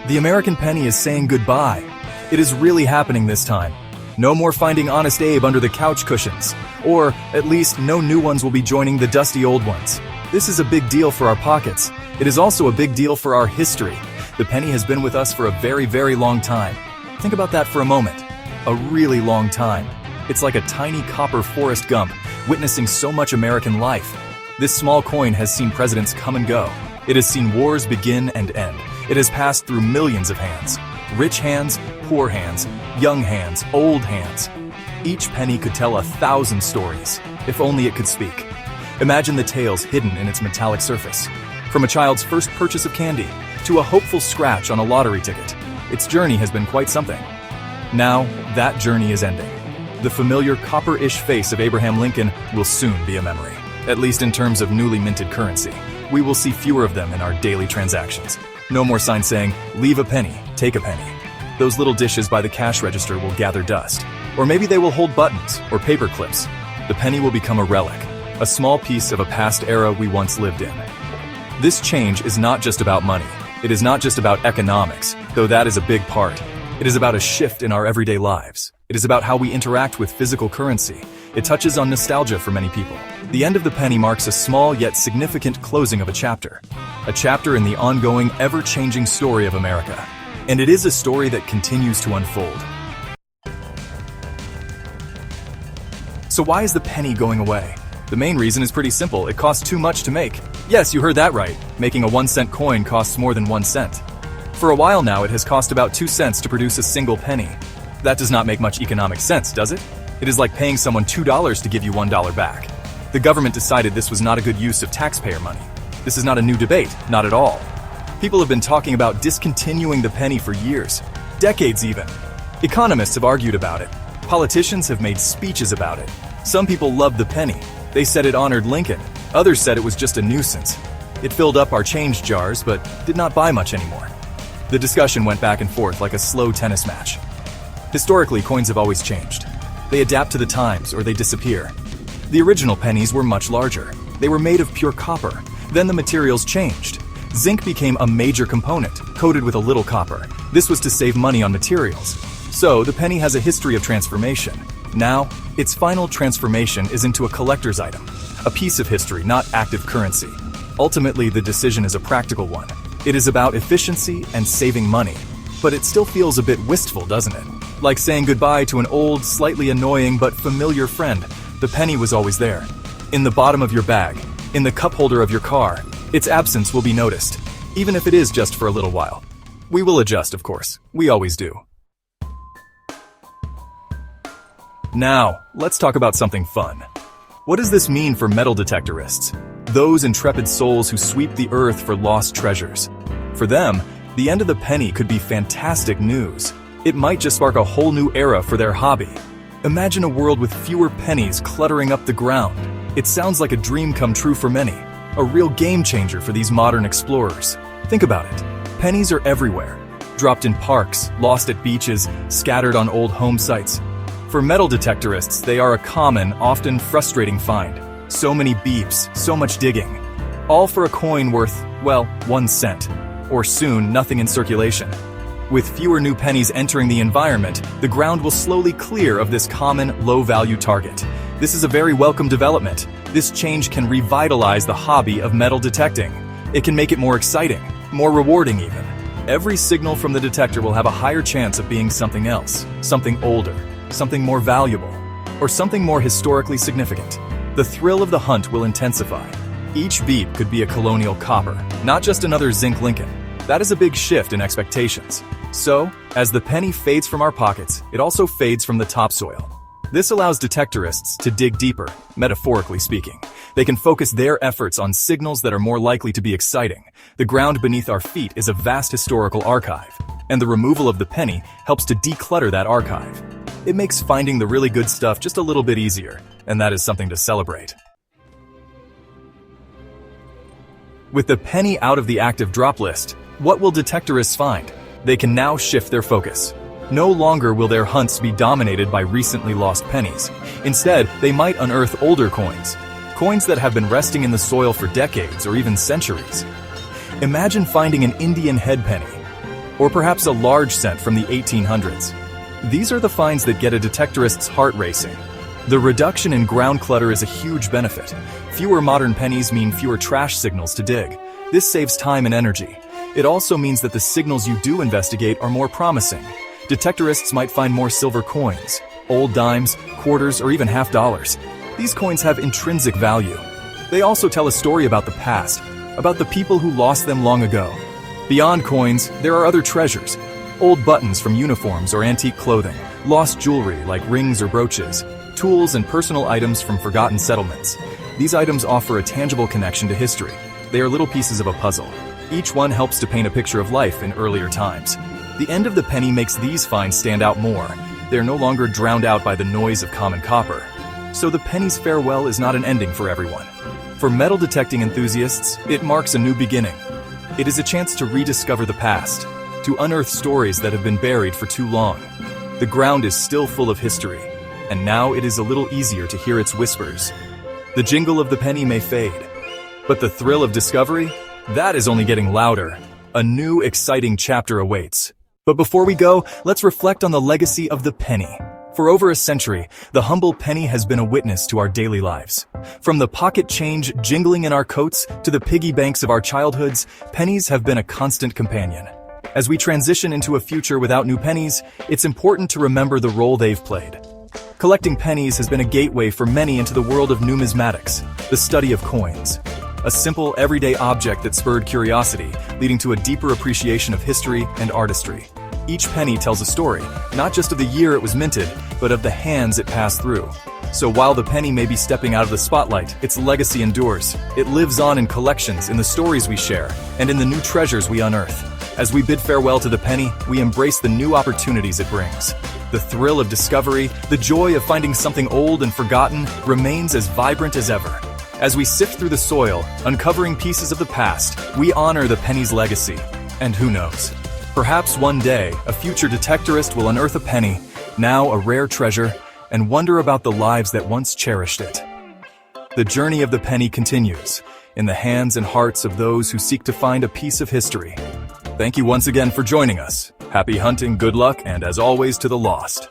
The American penny is saying goodbye. It is really happening this time. No more finding Honest Abe under the couch cushions. Or, at least, no new ones will be joining the dusty old ones. This is a big deal for our pockets. It is also a big deal for our history. The penny has been with us for a very, very long time. Think about that for a moment. A really long time. It's like a tiny copper Forrest Gump, witnessing so much American life. This small coin has seen presidents come and go. It has seen wars begin and end. It has passed through millions of hands. Rich hands, poor hands, young hands, old hands. Each penny could tell 1,000 stories, if only it could speak. Imagine the tales hidden in its metallic surface. From a child's first purchase of candy, to a hopeful scratch on a lottery ticket. Its journey has been quite something. Now, that journey is ending. The familiar copper-ish face of Abraham Lincoln will soon be a memory. At least in terms of newly minted currency. We will see fewer of them in our daily transactions. No more signs saying, leave a penny, take a penny. Those little dishes by the cash register will gather dust. Or maybe they will hold buttons or paper clips. The penny will become a relic, a small piece of a past era we once lived in. This change is not just about money. It is not just about economics, though that is a big part. It is about a shift in our everyday lives. It is about how we interact with physical currency. It touches on nostalgia for many people. The end of the penny marks a small yet significant closing of a chapter in the ongoing, ever-changing story of America. And it is a story that continues to unfold. So why is the penny going away? The main reason is pretty simple. It costs too much to make. Yes, you heard that right. Making a 1-cent coin costs more than 1 cent. For a while now, it has cost about 2 cents to produce a single penny. That does not make much economic sense, does it? It is like paying someone $2 to give you $1 back. The government decided this was not a good use of taxpayer money. This is not a new debate, not at all. People have been talking about discontinuing the penny for years, decades even. Economists have argued about it. Politicians have made speeches about it. Some people loved the penny. They said it honored Lincoln. Others said it was just a nuisance. It filled up our change jars, but did not buy much anymore. The discussion went back and forth like a slow tennis match. Historically, coins have always changed. They adapt to the times or they disappear. The original pennies were much larger. They were made of pure copper. Then the materials changed. Zinc became a major component, coated with a little copper. This was to save money on materials. So, the penny has a history of transformation. Now, its final transformation is into a collector's item, a piece of history, not active currency. Ultimately, the decision is a practical one. It is about efficiency and saving money. But it still feels a bit wistful, doesn't it? Like saying goodbye to an old, slightly annoying but familiar friend. The penny was always there. In the bottom of your bag, in the cup holder of your car. Its absence will be noticed, even if it is just for a little while. We will adjust, of course. We always do. Now, let's talk about something fun. What does this mean for metal detectorists? Those intrepid souls who sweep the earth for lost treasures. For them, the end of the penny could be fantastic news. It might just spark a whole new era for their hobby. Imagine a world with fewer pennies cluttering up the ground. It sounds like a dream come true for many, a real game changer for these modern explorers. Think about it. Pennies are everywhere, dropped in parks, lost at beaches, scattered on old home sites. For metal detectorists, they are a common, often frustrating find. So many beeps, so much digging. All for a coin worth, well, 1 cent. Or soon, nothing in circulation. With fewer new pennies entering the environment, the ground will slowly clear of this common, low-value target. This is a very welcome development. This change can revitalize the hobby of metal detecting. It can make it more exciting, more rewarding even. Every signal from the detector will have a higher chance of being something else, something older, something more valuable, or something more historically significant. The thrill of the hunt will intensify. Each beep could be a colonial copper, not just another zinc Lincoln. That is a big shift in expectations. So, as the penny fades from our pockets, it also fades from the topsoil. This allows detectorists to dig deeper, metaphorically speaking. They can focus their efforts on signals that are more likely to be exciting. The ground beneath our feet is a vast historical archive, and the removal of the penny helps to declutter that archive. It makes finding the really good stuff just a little bit easier, and that is something to celebrate. With the penny out of the active drop list, what will detectorists find? They can now shift their focus. No longer will their hunts be dominated by recently lost pennies. Instead, they might unearth older coins that have been resting in the soil for decades or even centuries. Imagine finding an Indian head penny. or perhaps a large cent from the 1800s. These are the finds that get a detectorist's heart racing. The reduction in ground clutter is a huge benefit. Fewer modern pennies mean fewer trash signals to dig. This saves time and energy. It also means that the signals you do investigate are more promising. Detectorists might find more silver coins, old dimes, quarters, or even half dollars. These coins have intrinsic value. They also tell a story about the past, about the people who lost them long ago. Beyond coins, there are other treasures. Old buttons from uniforms or antique clothing, lost jewelry like rings or brooches, tools and personal items from forgotten settlements. These items offer a tangible connection to history. They are little pieces of a puzzle. Each one helps to paint a picture of life in earlier times. The end of the penny makes these finds stand out more. They are no longer drowned out by the noise of common copper. So the penny's farewell is not an ending for everyone. For metal detecting enthusiasts, it marks a new beginning. It is a chance to rediscover the past, to unearth stories that have been buried for too long. The ground is still full of history, and now it is a little easier to hear its whispers. The jingle of the penny may fade, but the thrill of discovery? That is only getting louder. A new, exciting chapter awaits. But before we go, let's reflect on the legacy of the penny. For over a century, the humble penny has been a witness to our daily lives. From the pocket change jingling in our coats to the piggy banks of our childhoods, pennies have been a constant companion. As we transition into a future without new pennies, it's important to remember the role they've played. Collecting pennies has been a gateway for many into the world of numismatics, the study of coins. A simple, everyday object that spurred curiosity, leading to a deeper appreciation of history and artistry. Each penny tells a story, not just of the year it was minted, but of the hands it passed through. So while the penny may be stepping out of the spotlight, its legacy endures. It lives on in collections, in the stories we share, and in the new treasures we unearth. As we bid farewell to the penny, we embrace the new opportunities it brings. The thrill of discovery, the joy of finding something old and forgotten, remains as vibrant as ever. As we sift through the soil, uncovering pieces of the past, we honor the penny's legacy. And who knows? Perhaps one day, a future detectorist will unearth a penny, now a rare treasure, and wonder about the lives that once cherished it. The journey of the penny continues, in the hands and hearts of those who seek to find a piece of history. Thank you once again for joining us. Happy hunting, good luck, and as always to the lost.